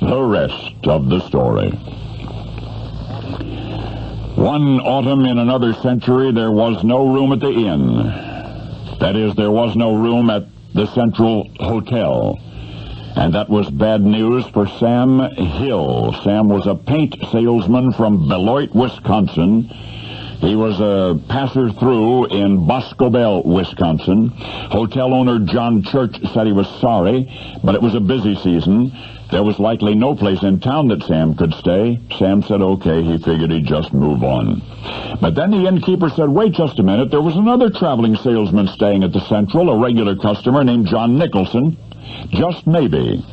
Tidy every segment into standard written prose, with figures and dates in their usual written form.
the rest of the story. One autumn in another century, there was no room at the inn. That is, there was no room at the Central Hotel. And that was bad news for Sam Hill. Sam was a paint salesman from Beloit, Wisconsin. He was a passer-through in Boscobel, Wisconsin. Hotel owner John Church said he was sorry, but it was a busy season. There was likely no place in town that Sam could stay. Sam said okay, he figured he'd just move on. But then the innkeeper said, wait just a minute, there was another traveling salesman staying at the Central, a regular customer named John Nicholson. Just maybe,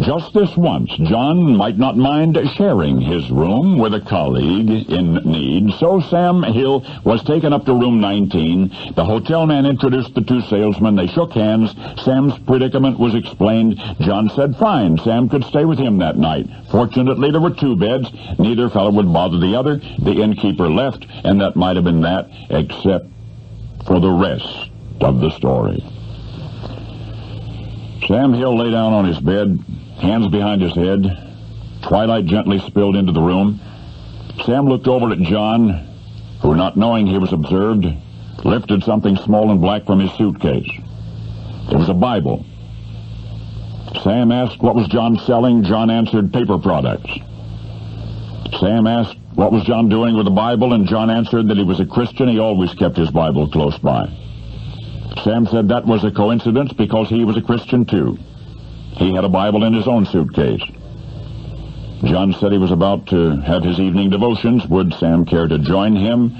just this once, John might not mind sharing his room with a colleague in need. So Sam Hill was taken up to room 19. The hotel man introduced the two salesmen. They shook hands. Sam's predicament was explained. John said fine, Sam could stay with him that night. Fortunately, there were two beds. Neither fellow would bother the other. The innkeeper left, and that might have been that, except for the rest of the story. Sam Hill lay down on his bed, hands behind his head. Twilight gently spilled into the room. Sam looked over at John, who, not knowing he was observed, lifted something small and black from his suitcase. It was a Bible. Sam asked what was John selling. John answered paper products. Sam asked what was John doing with the Bible, and John answered that he was a Christian. He always kept his Bible close by. Sam said that was a coincidence because he was a Christian too. He had a Bible in his own suitcase. John said he was about to have his evening devotions. Would Sam care to join him?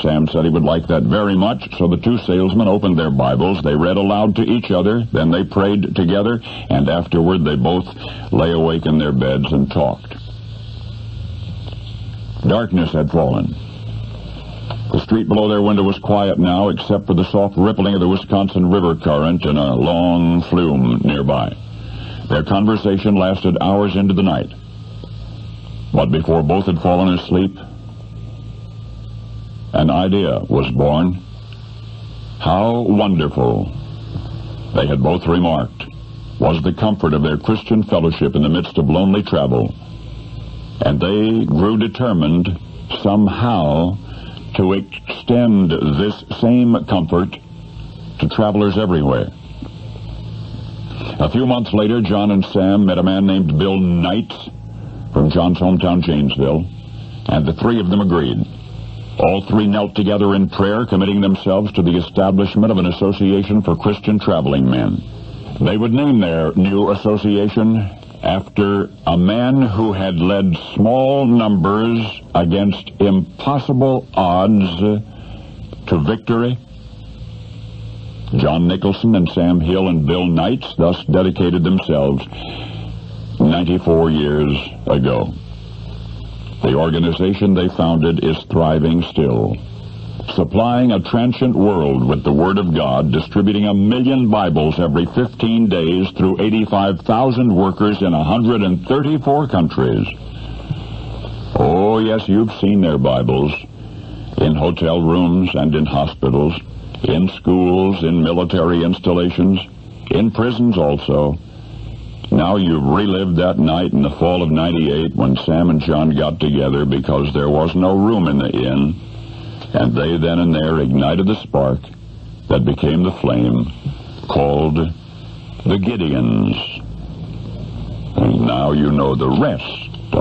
Sam said he would like that very much, so the two salesmen opened their Bibles. They read aloud to each other, then they prayed together, and afterward they both lay awake in their beds and talked. Darkness had fallen. The street below their window was quiet now, except for the soft rippling of the Wisconsin River current and a long flume nearby. Their conversation lasted hours into the night. But before both had fallen asleep, an idea was born. How wonderful, they had both remarked, was the comfort of their Christian fellowship in the midst of lonely travel. And they grew determined somehow to extend this same comfort to travelers everywhere. A few months later, John and Sam met a man named Bill Knight from John's hometown, Janesville, and the three of them agreed. All three knelt together in prayer, committing themselves to the establishment of an association for Christian traveling men. They would name their new association after a man who had led small numbers against impossible odds to victory. John Nicholson and Sam Hill and Bill Knight thus dedicated themselves 94 years ago. The organization they founded is thriving still, supplying a transient world with the Word of God, distributing 1 million Bibles every 15 days through 85,000 workers in 134 countries. Oh, yes, you've seen their Bibles in hotel rooms and in hospitals, in schools, in military installations, in prisons also. Now you've relived that night in the fall of '98 when Sam and John got together because there was no room in the inn, and they then and there ignited the spark that became the flame called the Gideons. And now you know the rest